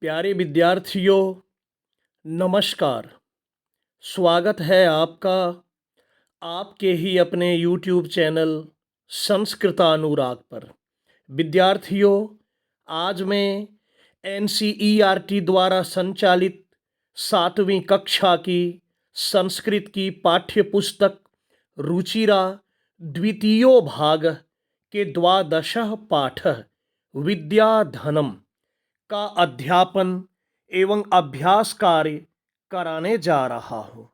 प्यारे विद्यार्थियों, नमस्कार। स्वागत है आपका आपके ही अपने YouTube चैनल संस्कृतानुराग पर। विद्यार्थियों, आज मैं NCERT द्वारा संचालित 7वीं कक्षा की संस्कृत की पाठ्य पुस्तक रुचिरा द्वितीयो भाग के 12 पाठ विद्याधनम का अध्यापन एवं अभ्यास कार्य कराने जा रहा हूँ।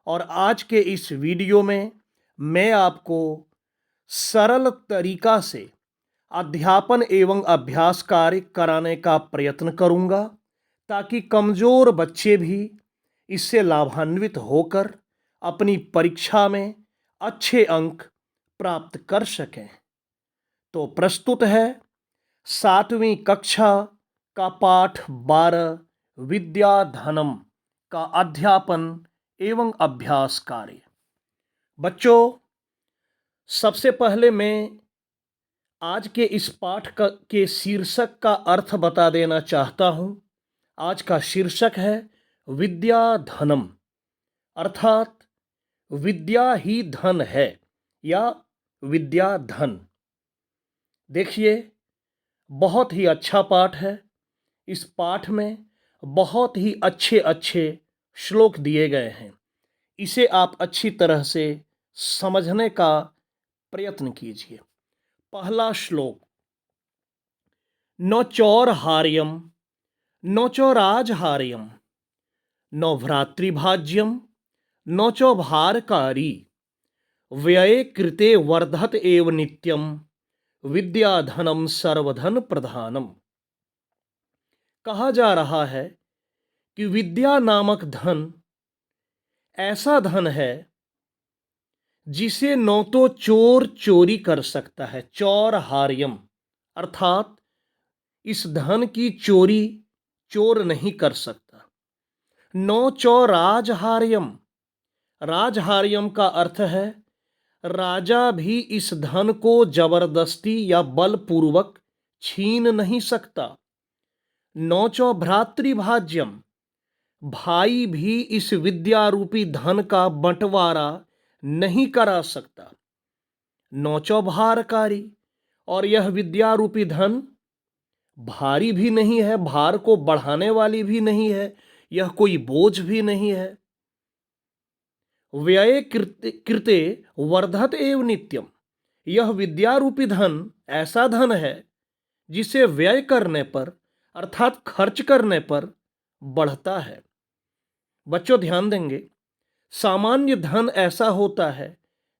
और आज के इस वीडियो में मैं आपको सरल तरीका से अध्यापन एवं अभ्यास कार्य कराने का प्रयत्न करूँगा, ताकि कमज़ोर बच्चे भी इससे लाभान्वित होकर अपनी परीक्षा में अच्छे अंक प्राप्त कर सकें। तो प्रस्तुत है 7वीं कक्षा का पाठ 12 विद्याधनम का अध्यापन एवं अभ्यास कार्य। बच्चों, सबसे पहले मैं आज के इस पाठ के शीर्षक का अर्थ बता देना चाहता हूँ। आज का शीर्षक है विद्याधनम, अर्थात विद्या ही धन है या विद्याधन। देखिए, बहुत ही अच्छा पाठ है। इस पाठ में बहुत ही अच्छे अच्छे श्लोक दिए गए हैं। इसे आप अच्छी तरह से समझने का प्रयत्न कीजिए। पहला श्लोक, न चौरहार्यम न चौराजहार्यम न भ्रातृभाज्यम न चौभारकारी व्यये कृते वर्धत एव नित्यम विद्याधनम सर्वधन प्रधानम। कहा जा रहा है कि विद्या नामक धन ऐसा धन है जिसे न तो चोर चोरी कर सकता है, चौरहार्यम, अर्थात इस धन की चोरी चोर नहीं कर सकता। न चौराजहार्यम, राजहार्यम का अर्थ है राजा भी इस धन को जबरदस्ती या बलपूर्वक छीन नहीं सकता। न चौ भ्रातृभाज्यम, भाई भी इस विद्यारूपी धन का बंटवारा नहीं करा सकता। न चौ भारकारी, और यह विद्यारूपी धन भारी भी नहीं है, भार को बढ़ाने वाली भी नहीं है, यह कोई बोझ भी नहीं है। व्यय कृते वर्धत एव नित्यम, यह विद्यारूपी धन ऐसा धन है जिसे व्यय करने पर अर्थात खर्च करने पर बढ़ता है। बच्चों, ध्यान देंगे, सामान्य धन ऐसा होता है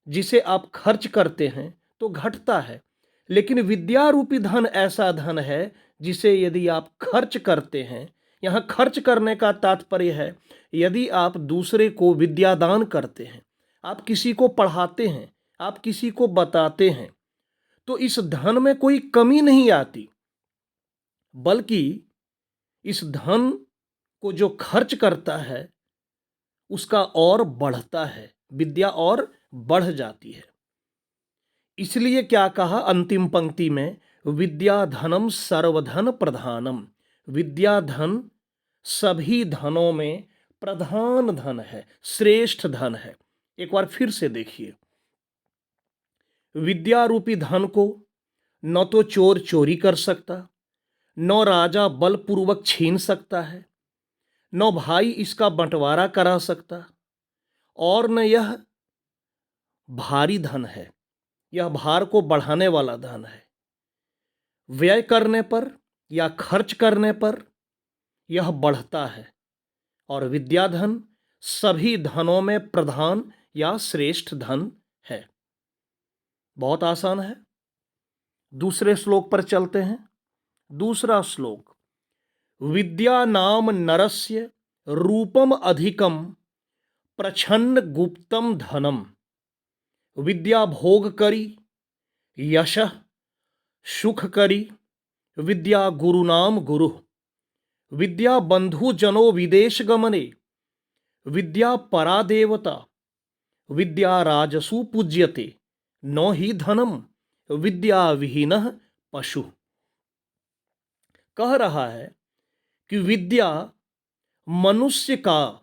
जिसे आप खर्च करते हैं तो घटता है, लेकिन विद्यारूपी धन ऐसा धन है जिसे यदि आप खर्च करते हैं, यहाँ खर्च करने का तात्पर्य है यदि आप दूसरे को विद्यादान करते हैं, आप किसी को पढ़ाते हैं, आप किसी को बताते हैं, तो इस धन में कोई कमी नहीं आती, बल्कि इस धन को जो खर्च करता है उसका और बढ़ता है, विद्या और बढ़ जाती है। इसलिए क्या कहा अंतिम पंक्ति में, विद्याधनम सर्वधन प्रधानम, विद्याधन सभी धनों में प्रधान धन है, श्रेष्ठ धन है। एक बार फिर से देखिए, विद्यारूपी धन को न तो चोर चोरी कर सकता, न राजा बलपूर्वक छीन सकता है, न भाई इसका बंटवारा करा सकता, और न यह भारी धन है, यह भार को बढ़ाने वाला धन है। व्यय करने पर या खर्च करने पर यह बढ़ता है, और विद्याधन सभी धनों में प्रधान या श्रेष्ठ धन है। बहुत आसान है। दूसरे श्लोक पर चलते हैं। दूसरा श्लोक, विद्या नाम नरस्य रूपम अधिकम प्रछन्न गुप्तम धनम, विद्या भोग करी यशः सुख करी विद्या गुरुनाम गुरु, विद्या बंधु जनो विदेश गमने विद्या परा देवता, विद्या राजसु पूज्यते नो ही धनम विद्या विहीनः पशु। कह रहा है कि विद्या मनुष्य का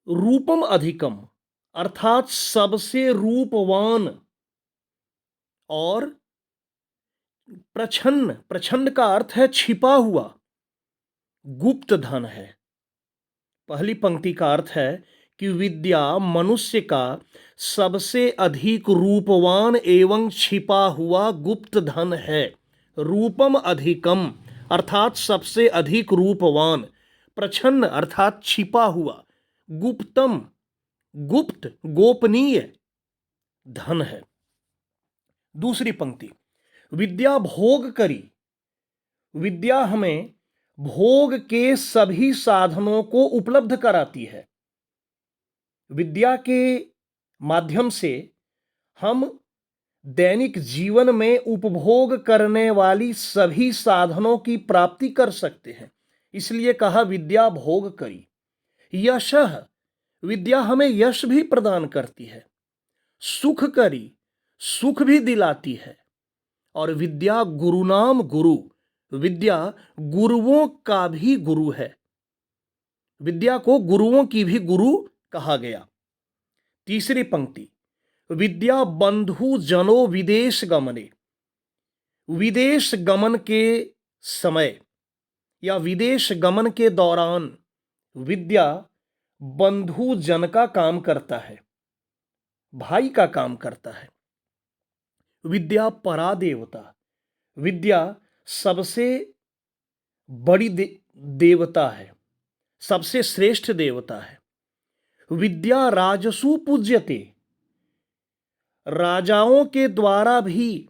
रूपम अधिकम अर्थात सबसे रूपवान और प्रछन्न, प्रछन्न का अर्थ है छिपा हुआ, गुप्त धन है। पहली पंक्ति का अर्थ है कि विद्या मनुष्य का सबसे अधिक रूपवान एवं छिपा हुआ गुप्त धन है। रूपम अधिकम अर्थात सबसे अधिक रूपवान, प्रछन्न अर्थात छिपा हुआ, गुप्तम गुप्त गोपनीय धन है। दूसरी पंक्ति, विद्या भोग करी, विद्या हमें भोग के सभी साधनों को उपलब्ध कराती है। विद्या के माध्यम से हम दैनिक जीवन में उपभोग करने वाली सभी साधनों की प्राप्ति कर सकते हैं। इसलिए कहा विद्या भोग करी। यशः, विद्या हमें यश भी प्रदान करती है। सुख करी, सुख भी दिलाती है। और विद्या गुरुनाम गुरु, विद्या गुरुओं का भी गुरु है। विद्या को गुरुओं की भी गुरु कहा गया। तीसरी पंक्ति, विद्या बंधु जनो विदेश गमने, विदेश गमन के समय या विदेश गमन के दौरान विद्या बंधु जन का काम करता है, भाई का काम करता है। विद्या परादेवता, विद्या सबसे बड़ी देवता है, सबसे श्रेष्ठ देवता है। विद्या राजसु पूज्यते, राजाओं के द्वारा भी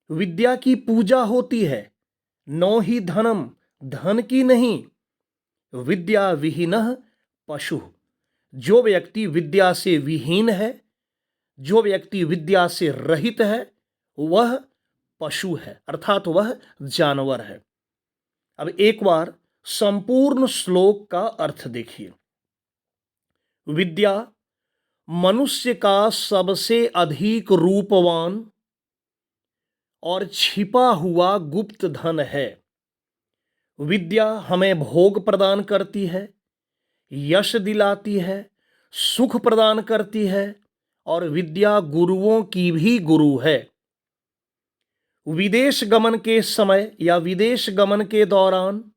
विद्या की पूजा होती है। नो ही धनम, धन की नहीं। विद्या विहीनः पशु, जो व्यक्ति विद्या से विहीन है, जो व्यक्ति विद्या से रहित है, वह पशु है अर्थात वह जानवर है। अब एक बार संपूर्ण श्लोक का अर्थ देखिए। विद्या मनुष्य का सबसे अधिक रूपवान और छिपा हुआ गुप्त धन है। विद्या हमें भोग प्रदान करती है, यश दिलाती है, सुख प्रदान करती है और विद्या गुरुओं की भी गुरु है। विदेश गमन के समय या विदेश गमन के दौरान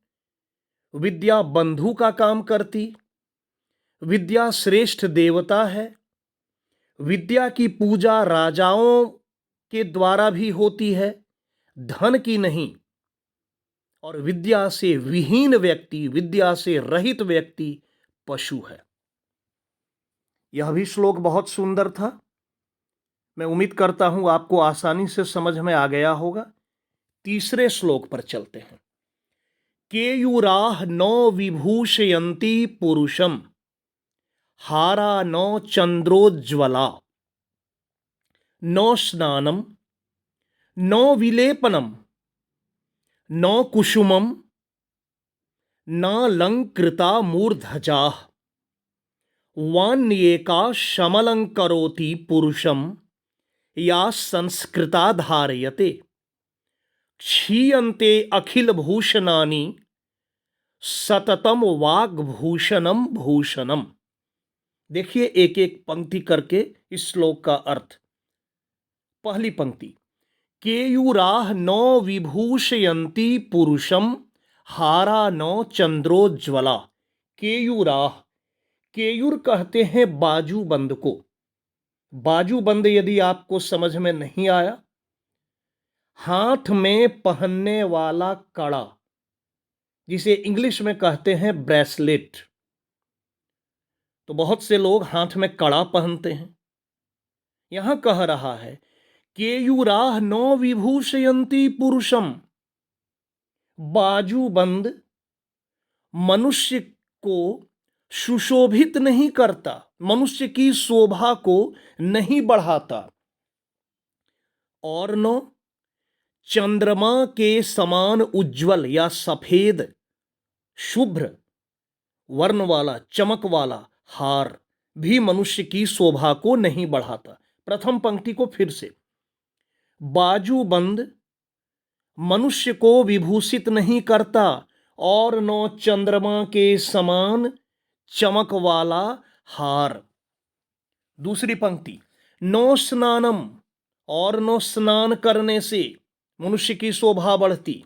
विद्या बंधु का काम करती, विद्या श्रेष्ठ देवता है। विद्या की पूजा राजाओं के द्वारा भी होती है, धन की नहीं। और विद्या से विहीन व्यक्ति, विद्या से रहित व्यक्ति पशु है। यह भी श्लोक बहुत सुंदर था। मैं उम्मीद करता हूं आपको आसानी से समझ में आ गया होगा। तीसरे श्लोक पर चलते हैं। केयूराह नो विभूषयन्ति पुरुषम, हारा नो चंद्रोज्ज्वला, नो स्नानम नो विलेपनम नो कुसुमम नालंकृता मूर्धजाः, वान्येका शमलंकरोति पुरुषम या संस्कृता धारयते, क्षीयन्ते अखिल भूषणानि सततम वाग्भूषणम भूषणम। देखिए एक एक पंक्ति करके इस श्लोक का अर्थ। पहली पंक्ति, केयूराह नो विभूषयन्ति पुरुषम, हारा नो चंद्रोज्ज्वला। केयूराह, केयूर कहते हैं बाजूबंद को। बाजूबंद यदि आपको समझ में नहीं आया, हाथ में पहनने वाला कड़ा, जिसे इंग्लिश में कहते हैं ब्रेसलेट। तो बहुत से लोग हाथ में कड़ा पहनते हैं। यहां कह रहा है केयूराह नो विभूषयन्ति पुरुषम, बाजूबंद मनुष्य को सुशोभित नहीं करता, मनुष्य की शोभा को नहीं बढ़ाता। और नो चंद्रमा के समान उज्जवल या सफेद शुभ्र वर्ण वाला, चमक वाला हार भी मनुष्य की शोभा को नहीं बढ़ाता। प्रथम पंक्ति को फिर से, बाजूबंद मनुष्य को विभूषित नहीं करता और न चंद्रमा के समान चमक वाला हार। दूसरी पंक्ति, नो स्नानम, और नो स्नान करने से मनुष्य की शोभा बढ़ती।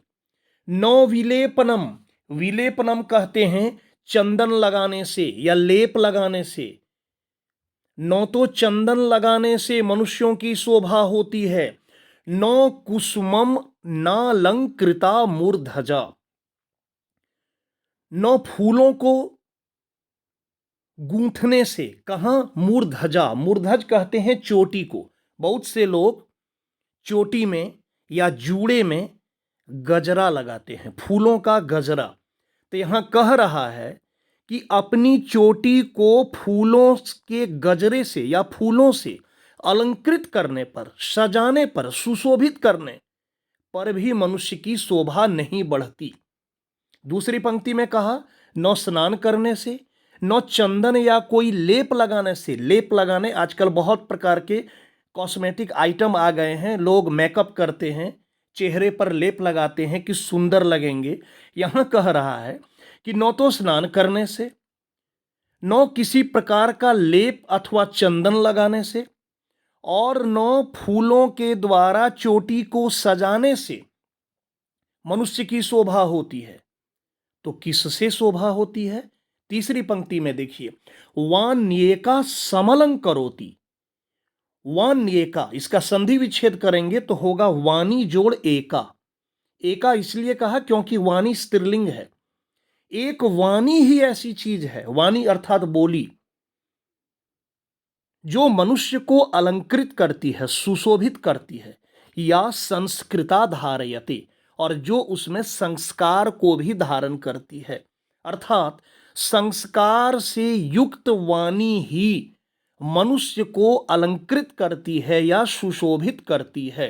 नो विलेपनम, विलेपनम कहते हैं चंदन लगाने से या लेप लगाने से। नो तो चंदन लगाने से मनुष्यों की शोभा होती है। नो कुसुमम नालंकृता मूर्धजा, नो फूलों को गूंथने से। कहां? मूर्धजा, मूर्धज कहते हैं चोटी को। बहुत से लोग चोटी में या जूड़े में गजरा लगाते हैं, फूलों का गजरा। तो यहां कह रहा है कि अपनी चोटी को फूलों के गजरे से या फूलों से अलंकृत करने पर, सजाने पर, सुशोभित करने पर भी मनुष्य की शोभा नहीं बढ़ती। दूसरी पंक्ति में कहा, नौ स्नान करने से, नौ चंदन या कोई लेप लगाने से। लेप लगाने, आजकल बहुत प्रकार के कॉस्मेटिक आइटम आ गए हैं, लोग मेकअप करते हैं, चेहरे पर लेप लगाते हैं कि सुंदर लगेंगे। यहां कह रहा है कि नौ तो स्नान करने से, नौ किसी प्रकार का लेप अथवा चंदन लगाने से, और नौ फूलों के द्वारा चोटी को सजाने से मनुष्य की शोभा होती है। तो किससे शोभा होती है? तीसरी पंक्ति में देखिए, वान्येका समलं करोति। वान्येका, इसका संधि विच्छेद करेंगे तो होगा वाणी जोड़ एका। एका इसलिए कहा क्योंकि वाणी स्त्रीलिंग है। एक वाणी ही ऐसी चीज है, वाणी अर्थात बोली, जो मनुष्य को अलंकृत करती है, सुशोभित करती है, या संस्कृता धारयते, और जो उसमें संस्कार को भी धारण करती है। अर्थात संस्कार से युक्त वाणी ही मनुष्य को अलंकृत करती है या सुशोभित करती है।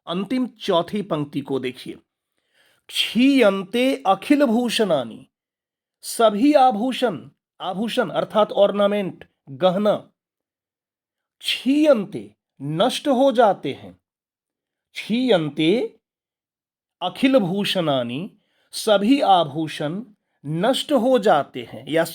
अंतिम चौथी पंक्ति को देखिए, क्षीयन्ते अखिल भूषणानि, सभी आभूषण, आभूषण अर्थात ऑर्नामेंट, गहना, क्षीयन्ते नष्ट हो जाते हैं। क्षीयन्ते अखिल भूषणानि, सभी आभूषण नष्ट हो जाते हैं, या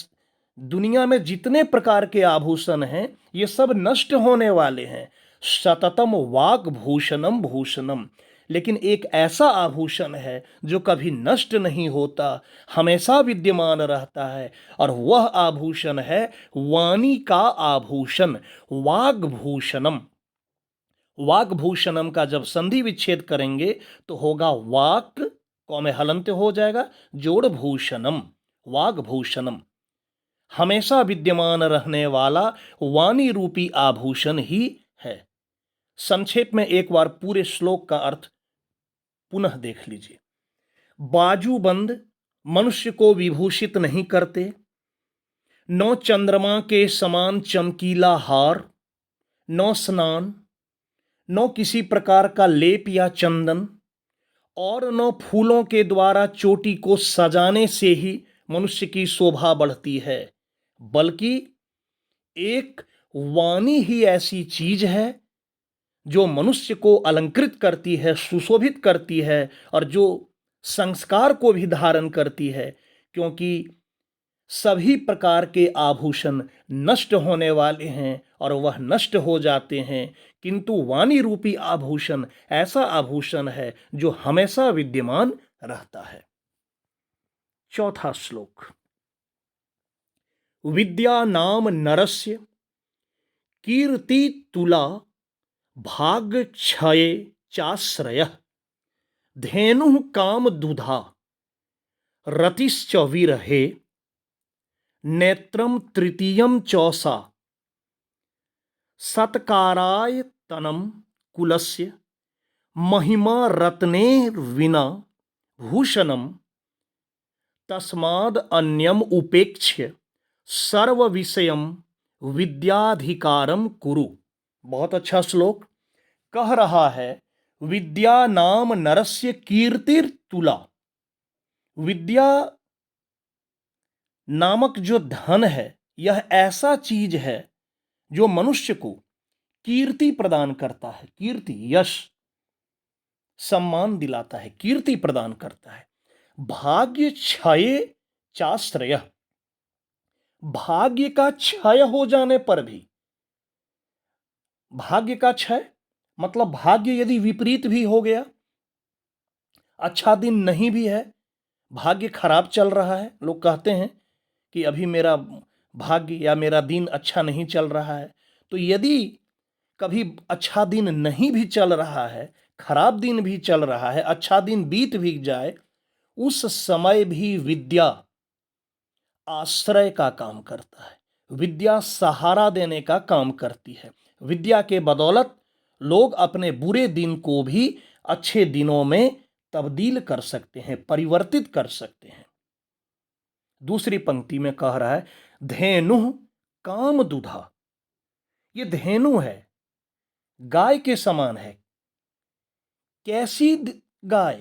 दुनिया में जितने प्रकार के आभूषण हैं ये सब नष्ट होने वाले हैं। सततम वाग भूषणम भूषणम, लेकिन एक ऐसा आभूषण है जो कभी नष्ट नहीं होता, हमेशा विद्यमान रहता है, और वह आभूषण है वाणी का आभूषण, वाग्भूषणम। वाग्भूषणम का जब संधि विच्छेद करेंगे तो होगा वाक, कौमे हलंत हो जाएगा, जोड़ भूषणम, वाग्भूषणम। हमेशा विद्यमान रहने वाला वाणी रूपी आभूषण ही है। संक्षेप में एक बार पूरे श्लोक का अर्थ पुनः देख लीजिए। बाजूबंद मनुष्य को विभूषित नहीं करते, नौ चंद्रमा के समान चमकीला हार, नौ स्नान, नौ किसी प्रकार का लेप या चंदन, और नौ फूलों के द्वारा चोटी को सजाने से ही मनुष्य की शोभा बढ़ती है, बल्कि एक वाणी ही ऐसी चीज है जो मनुष्य को अलंकृत करती है, सुशोभित करती है, और जो संस्कार को भी धारण करती है। क्योंकि सभी प्रकार के आभूषण नष्ट होने वाले हैं और वह नष्ट हो जाते हैं, किंतु वाणी रूपी आभूषण ऐसा आभूषण है जो हमेशा विद्यमान रहता है। चौथा श्लोक, विद्या नाम नरस्य कीर्ति तुला भाग क्षये चाश्रय, धेनु काम दुधा रतिश्च विरहे, नेत्रम तृतीयम चौसा, सत्काराय तनम कुलस्य, महिमा रत्नेर्विना भूषणम, तस्माद अन्यम उपेक्ष्य सर्व विषयम विद्याधिकारम कुरु। बहुत अच्छा श्लोक। कह रहा है, विद्या नाम नरस्य कीर्तिर तुला। विद्या नामक जो धन है यह ऐसा चीज है जो मनुष्य को कीर्ति प्रदान करता है, कीर्ति, यश, सम्मान दिलाता है, कीर्ति प्रदान करता है। भाग्य क्षये चाश्रय, भाग्य का क्षय हो जाने पर भी, भाग्य का क्षय मतलब भाग्य यदि विपरीत भी हो गया, अच्छा दिन नहीं भी है, भाग्य खराब चल रहा है, लोग कहते हैं कि अभी मेरा भाग्य या मेरा दिन अच्छा नहीं चल रहा है, तो यदि कभी अच्छा दिन नहीं भी चल रहा है, खराब दिन भी चल रहा है, अच्छा दिन बीत भी जाए, उस समय भी विद्या आश्रय का काम करता है, विद्या सहारा देने का काम करती है। विद्या के बदौलत लोग अपने बुरे दिन को भी अच्छे दिनों में तब्दील कर सकते हैं, परिवर्तित कर सकते हैं। दूसरी पंक्ति में कह रहा है धेनु काम दुधा, ये धेनु है, गाय के समान है। कैसी गाय?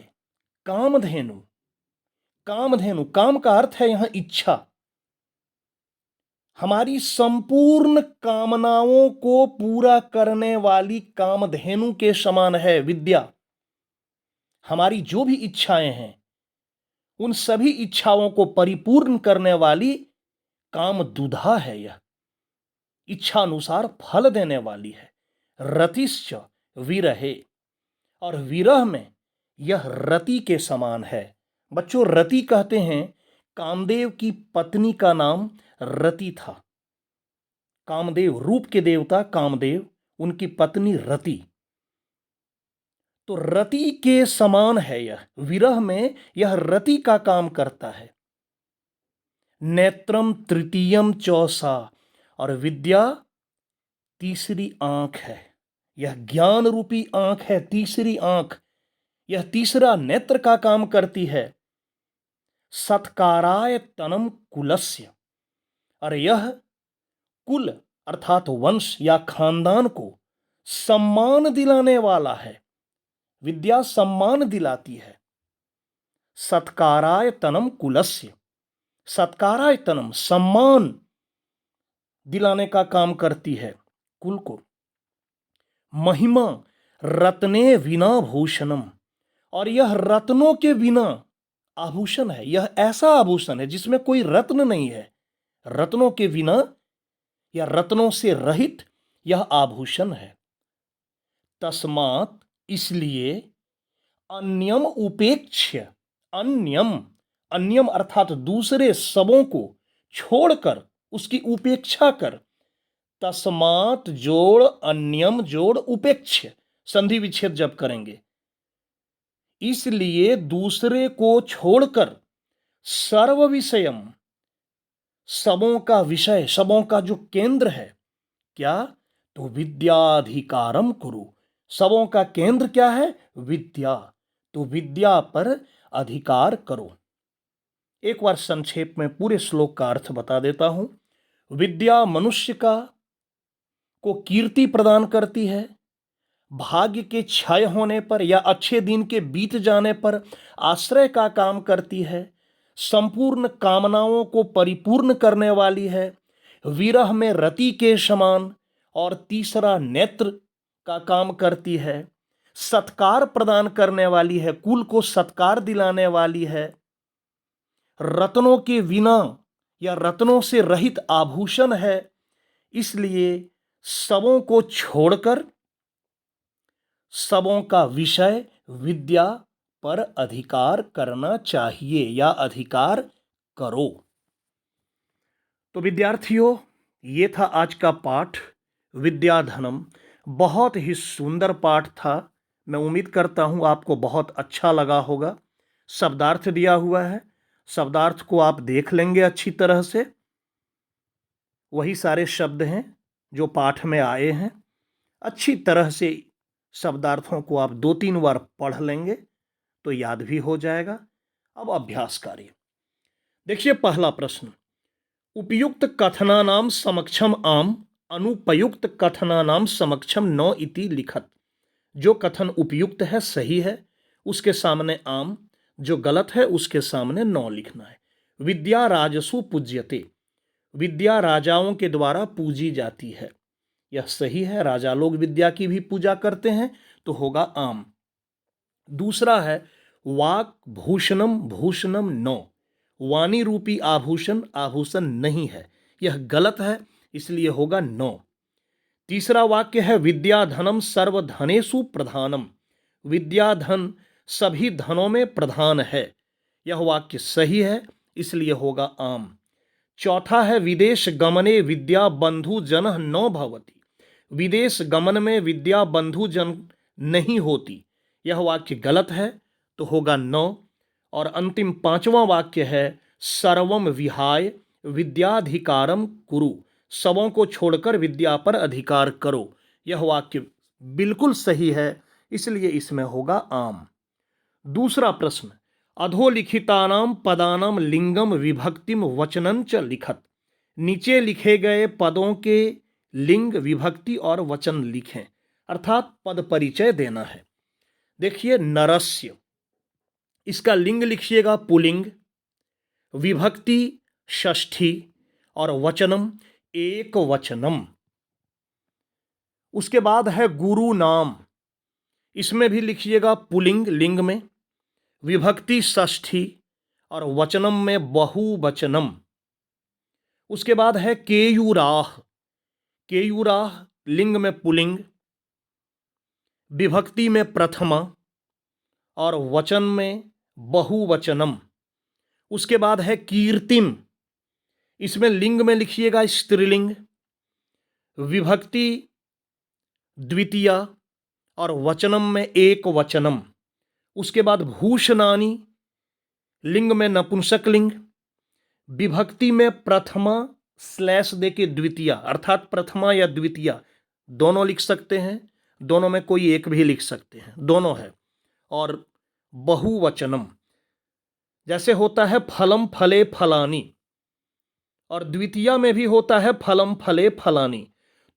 कामधेनु। कामधेनु, काम का अर्थ है यहां इच्छा। हमारी संपूर्ण कामनाओं को पूरा करने वाली कामधेनु के समान है विद्या। हमारी जो भी इच्छाएं हैं, उन सभी इच्छाओं को परिपूर्ण करने वाली कामदुधा है यह, इच्छानुसार फल देने वाली है। रतिश्च विरहे, और विरह में यह रति के समान है। बच्चों, रति कहते हैं, कामदेव की पत्नी का नाम रति था। कामदेव, रूप के देवता कामदेव, उनकी पत्नी रति, तो रति के समान है यह, विरह में यह रति का काम करता है। नेत्रम तृतीयम चौसा, और विद्या तीसरी आंख है, यह ज्ञान रूपी आंख है, तीसरी आंख, यह तीसरा नेत्र का काम करती है। सत्काराय तनम कुलस्य, और यह कुल अर्थात वंश या खानदान को सम्मान दिलाने वाला है, विद्या सम्मान दिलाती है। सत्काराय तनम कुलस्य, सत्काराय तनम सम्मान दिलाने का काम करती है कुल को। महिमा रत्ने विना भूषणम, और यह रत्नों के बिना आभूषण है, यह ऐसा आभूषण है जिसमें कोई रत्न नहीं है, रत्नों के बिना या रत्नों से रहित यह आभूषण है। तस्मात्, इसलिए, अन्यम उपेक्ष्य, अन्यम, अन्यम अर्थात दूसरे सबों को छोड़कर, उसकी उपेक्षा कर। तस्मात् जोड़ अन्यम जोड़ उपेक्ष्य, संधि विच्छेद जब करेंगे, इसलिए दूसरे को छोड़कर सर्व विषयम, सबों का विषय, सबों का जो केंद्र है, क्या? तो विद्याधिकारम कुरु, सबों का केंद्र क्या है? विद्या, तो विद्या पर अधिकार करो। एक बार संक्षेप में पूरे श्लोक का अर्थ बता देता हूं। विद्या मनुष्य को कीर्ति प्रदान करती है, भाग्य के क्षय होने पर या अच्छे दिन के बीत जाने पर आश्रय का काम करती है, संपूर्ण कामनाओं को परिपूर्ण करने वाली है, विरह में रति के समान, और तीसरा नेत्र का काम करती है, सत्कार प्रदान करने वाली है, कुल को सत्कार दिलाने वाली है, रत्नों के बिना या रत्नों से रहित आभूषण है, इसलिए सबों को छोड़कर सबों का विषय विद्या पर अधिकार करना चाहिए या अधिकार करो। तो विद्यार्थियों, ये था आज का पाठ विद्याधनम। बहुत ही सुंदर पाठ था, मैं उम्मीद करता हूँ आपको बहुत अच्छा लगा होगा। शब्दार्थ दिया हुआ है, शब्दार्थ को आप देख लेंगे अच्छी तरह से, वही सारे शब्द हैं जो पाठ में आए हैं। अच्छी तरह से शब्दार्थों को आप 2-3 बार पढ़ लेंगे तो याद भी हो जाएगा। अब अभ्यास कार्य देखिए। पहला प्रश्न, उपयुक्त कथनानाम समक्षम आम, अनुपयुक्त कथनानाम समक्षम न इति लिखत। जो कथन उपयुक्त है, सही है, उसके सामने आम, जो गलत है उसके सामने न लिखना है। विद्या राजसु पूज्यते, विद्या राजाओं के द्वारा पूजी जाती है, यह सही है, राजा लोग विद्या की भी पूजा करते हैं, तो होगा आम। दूसरा है वाक भूषणम भूषणम नो, वाणी रूपी आभूषण आभूषण नहीं है, यह गलत है, इसलिए होगा नो। तीसरा वाक्य है विद्याधनम सर्वधनेषु प्रधानम, विद्याधन सभी धनों में प्रधान है, यह वाक्य सही है, इसलिए होगा आम। चौथा है विदेश गमने विद्या बंधु जन न भवति, विदेश गमन में विद्या बंधु जन नहीं होती, यह वाक्य गलत है, तो होगा नौ। और अंतिम पांचवा वाक्य है सर्वम विहाय विद्याधिकारम कुरु, सबों को छोड़कर विद्या पर अधिकार करो, यह वाक्य बिल्कुल सही है, इसलिए इसमें होगा आम। दूसरा प्रश्न, अधोलिखितानाम पदानाम लिंगम विभक्तिम वचनं च लिखत, नीचे लिखे गए पदों के लिंग विभक्ति और वचन लिखें, अर्थात पद परिचय देना है। देखिए नरस्य, इसका लिंग लिखिएगा पुलिंग, विभक्ति षष्ठी और वचनम एक वचनम। उसके बाद है गुरु नाम, इसमें भी लिखिएगा पुलिंग लिंग में, विभक्ति षष्ठी और वचनम में बहुवचनम। उसके बाद है केयूराह, केयूराह लिंग में पुलिंग, विभक्ति में प्रथमा और वचन में बहुवचनम। उसके बाद है कीर्तिम, इसमें लिंग में लिखिएगा स्त्रीलिंग, विभक्ति द्वितीया और वचनम में एक वचनम। उसके बाद भूषणानी, लिंग में नपुंसकलिंग, विभक्ति में प्रथमा स्लैश देके द्वितीया, अर्थात प्रथमा या द्वितीया दोनों लिख सकते हैं, दोनों में कोई एक भी लिख सकते हैं, दोनों है। और बहुवचनम जैसे होता है फलम फले फलानी, और द्वितीया में भी होता है फलम फले फलानी,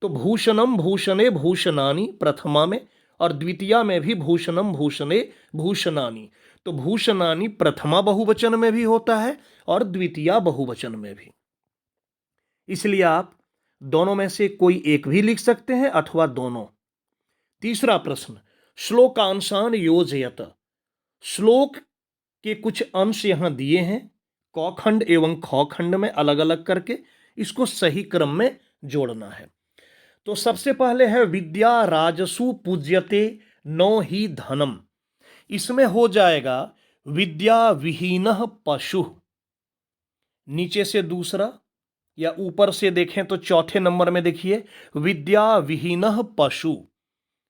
तो भूषणम भूषणे भूषणानी प्रथमा में, और द्वितीया में भी भूषणम भूषणे भूषणानी, तो भूषणानी प्रथमा बहुवचन में भी होता है और द्वितीया बहुवचन में भी, इसलिए आप दोनों में से कोई एक भी लिख सकते हैं अथवा दोनों। तीसरा प्रश्न, श्लोकांशान योजयत, श्लोक के कुछ अंश यहां दिए हैं, क खंड एवं ख खंड में अलग अलग करके, इसको सही क्रम में जोड़ना है। तो सबसे पहले है विद्या राजसु पूज्यते नो ही धनम, इसमें हो जाएगा विद्या विहीनः पशु, नीचे से दूसरा या ऊपर से देखें तो चौथे नंबर में देखिए विद्या विहीनः पशु,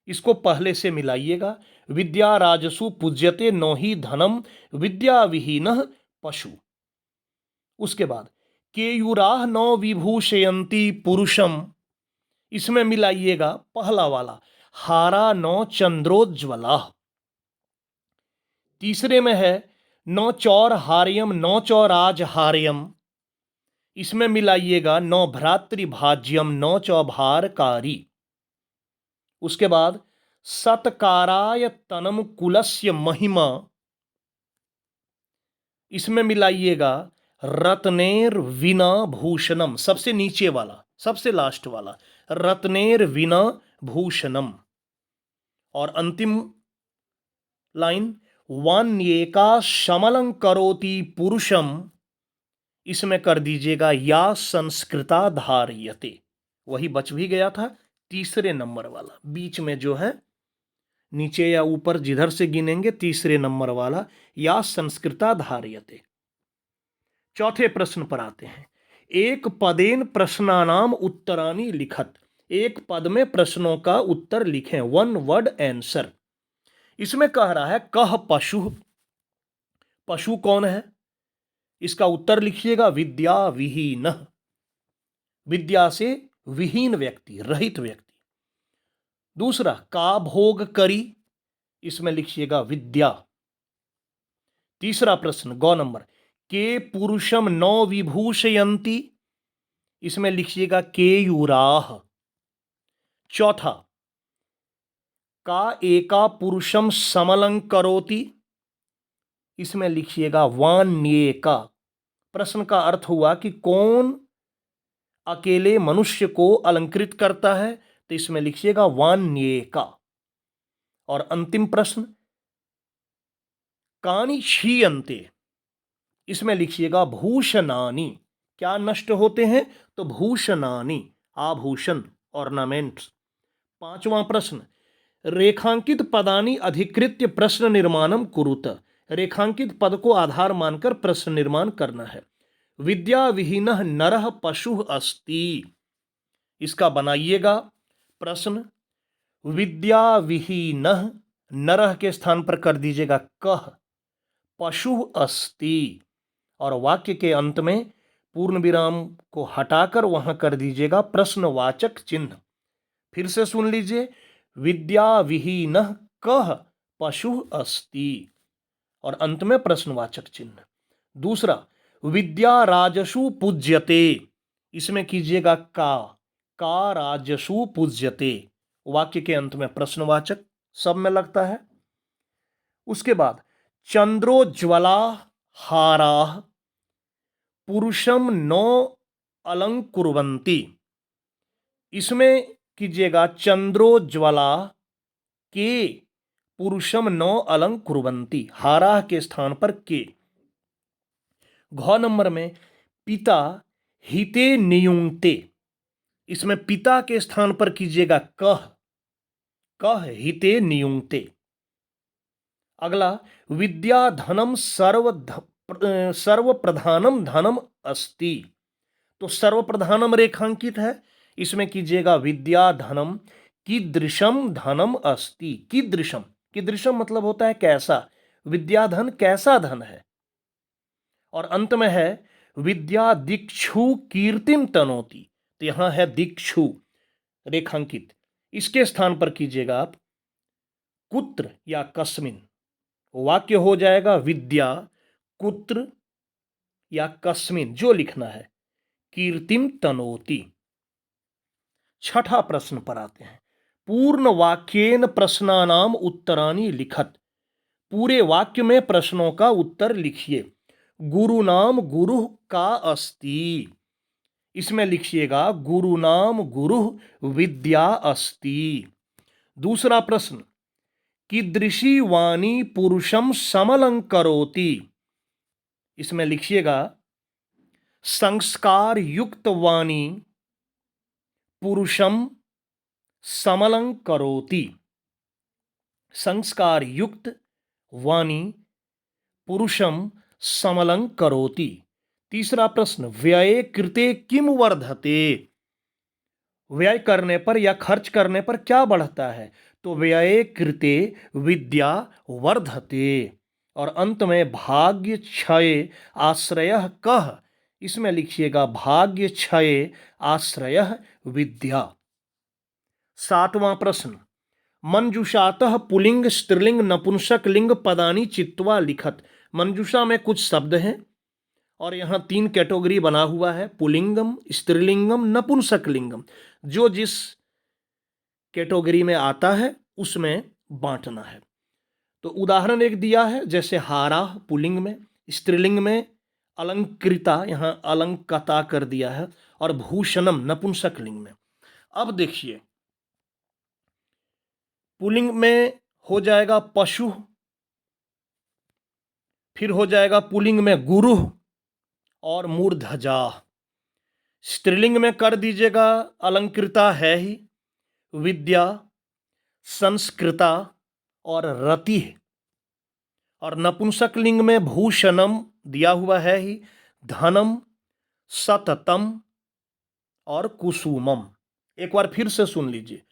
इसको पहले से मिलाइएगा, विद्या राजसु पूज्यते नो ही धनम विद्या विहीनः पशु। उसके बाद केयूराह नो विभूषयन्ति पुरुषम, इसमें मिलाइएगा पहला वाला हारा नो चंद्रोज्ज्वला। तीसरे में है नो चौर हार्यम नो चौराज हार्यम, इसमें मिलाइएगा नो भ्रातृभाज्यम नो चौभारकारी। उसके बाद सत्काराय तनम कुलस्य महिमा, इसमें मिलाइएगा रत्नेर विना भूषणम, सबसे नीचे वाला सबसे लास्ट वाला रत्नेर विना भूषणम। और अंतिम लाइन वान्येका शमलं करोति पुरुषम, इसमें कर दीजिएगा या संस्कृता धार्यते, वही बच भी गया था तीसरे नंबर वाला, बीच में जो है नीचे या ऊपर जिधर से गिनेंगे तीसरे नंबर वाला या संस्कृता धार्यते। चौथे प्रश्न पर आते हैं, एक पदेन प्रश्नानाम उत्तरानी लिखत, एक पद में प्रश्नों का उत्तर लिखें, वन वर्ड आंसर। इसमें कह रहा है कह पशु, पशु कौन है, इसका उत्तर लिखिएगा विद्या विहीन, विद्या से विहीन व्यक्ति, रहित व्यक्ति। दूसरा का भोग करी, इसमें लिखिएगा विद्या। तीसरा प्रश्न गौ नंबर के पुरुषम नो विभूषयन्ति, इसमें लिखिएगा केयूराह। चौथा का एका पुरुषम समलं करोति, इसमें लिखिएगा वान्येका। प्रश्न का अर्थ हुआ कि कौन अकेले मनुष्य को अलंकृत करता है, तो इसमें लिखिएगा वान्येका। और अंतिम प्रश्न कानि क्षीयन्ते, इसमें लिखिएगा भूषणानि। क्या नष्ट होते हैं? तो भूषणानि, आभूषण, ऑर्नामेंट्स। पांचवा प्रश्न, रेखांकित पदानि अधिकृत्य प्रश्न निर्माणम कुरुत। रेखांकित पद को आधार मानकर प्रश्न निर्माण करना है। विद्या विहीनः नरः पशुः अस्ति, इसका बनाइएगा प्रश्न। विद्या विहीनः, नरः के स्थान पर कर दीजिएगा कह, पशुः अस्ति, और वाक्य के अंत में पूर्ण विराम को हटाकर वहां कर दीजिएगा प्रश्नवाचक चिन्ह। फिर से सुन लीजिए, विद्या विहीनः कः पशुः अस्ति, और अंत में प्रश्नवाचक चिन्ह। दूसरा, विद्या राजसु पूज्यते, इसमें कीजिएगा का राजसु पूज्यते, वाक्य के अंत में प्रश्नवाचक सब में लगता है। उसके बाद, चंद्रोज्ज्वला हाराः पुरुषम नो अलंकुर्वन्ति, इसमें कीजिएगा चंद्रोज्ज्वला के पुरुषम नो अलंकुर्वन्ति, हाराः के स्थान पर के। घ नंबर में, पिता हिते नियुंक्ते, इसमें पिता के स्थान पर कीजिएगा कह हिते नियुंक्ते। अगला, विद्या धनम सर्व प्रधानम धनम अस्ति, तो सर्व प्रधानम रेखांकित है, इसमें कीजिएगा विद्या धनम कीदृशम धनम अस्ति। कीदृशम मतलब होता है कैसा, विद्याधन कैसा धन है। और अंत में है विद्या दिक्षु कीर्तिम तनोति, तो यहां है दिक्षु रेखांकित, इसके स्थान पर कीजिएगा आप कुत्र या कस्मिन। वाक्य हो जाएगा विद्या कुत्र या कस्मिन, जो लिखना है कीर्तिम तनोति। छठा प्रश्न पर आते हैं, पूर्ण वाक्येन प्रश्नानाम उत्तरानि लिखत, पूरे वाक्य में प्रश्नों का उत्तर लिखिए। गुरु नाम गुरु का अस्ति, इसमें लिखिएगा गुरु नाम गुरु विद्या अस्ति। दूसरा प्रश्न, कीदृशी वाणी पुरुषम समलंकरोति, इसमें लिखिएगा संस्कार युक्त वाणी पुरुषम समलंकरोति, संस्कार युक्त वाणी पुरुषम समलंकरोति। तीसरा प्रश्न, व्यये कृते किम वर्धते, व्यय करने पर या खर्च करने पर क्या बढ़ता है, तो व्यये कृते विद्या वर्धते। और अंत में भाग्य क्षय आश्रयः कः, इसमें लिखिएगा भाग्य क्षय आश्रयः विद्या। सातवां प्रश्न, मंजूषातः पुलिंग स्त्रीलिंग नपुंसक लिंग पदानि चित्वा लिखत, मंजूषा में कुछ शब्द हैं और यहाँ 3 कैटेगरी बना हुआ है, पुलिंगम, स्त्रीलिंगम, नपुंसक लिंगम। जो जिस कैटेगरी में आता है उसमें बांटना है। तो उदाहरण एक दिया है, जैसे हारा पुलिंग में, स्त्रीलिंग में अलंकृता, यहाँ अलंकता कर दिया है, और भूषणम नपुंसक लिंग में। अब देखिए, पुलिंग में हो जाएगा पशु, फिर हो जाएगा पुलिंग में गुरु और मूर्धजा। स्त्रीलिंग में कर दीजिएगा, अलंकृता है ही, विद्या, संस्कृता और रति है। और नपुंसक लिंग में भूषणम दिया हुआ है ही, धनम, सततम और कुसुमम। एक बार फिर से सुन लीजिए,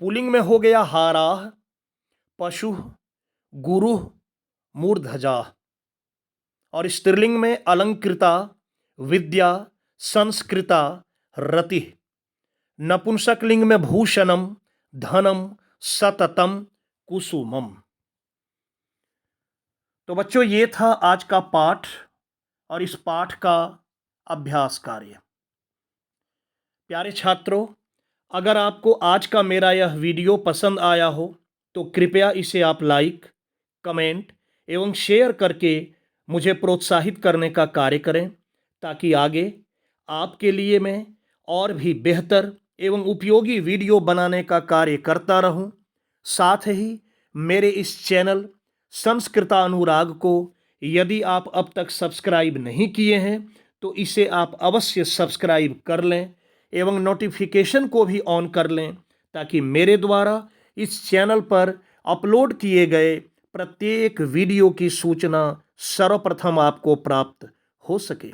पुलिंग में हो गया हाराह, पशु, गुरु, मूर्धजा। और स्त्रीलिंग में अलंकृता, विद्या, संस्कृता, रति। नपुंसक लिंग में भूषणम, धनम, सततम, कुसुमम। तो बच्चों, ये था आज का पाठ और इस पाठ का अभ्यास कार्य। प्यारे छात्रों, अगर आपको आज का मेरा यह वीडियो पसंद आया हो तो कृपया इसे आप लाइक, कमेंट एवं शेयर करके मुझे प्रोत्साहित करने का कार्य करें, ताकि आगे आपके लिए मैं और भी बेहतर एवं उपयोगी वीडियो बनाने का कार्य करता रहूं। साथ ही मेरे इस चैनल संस्कृतानुराग को यदि आप अब तक सब्सक्राइब नहीं किए हैं तो इसे आप अवश्य सब्सक्राइब कर लें एवं नोटिफिकेशन को भी ऑन कर लें, ताकि मेरे द्वारा इस चैनल पर अपलोड किए गए प्रत्येक वीडियो की सूचना सर्वप्रथम आपको प्राप्त हो सके।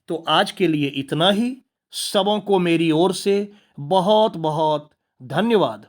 तो आज के लिए इतना ही। सबों को मेरी ओर से बहुत बहुत धन्यवाद।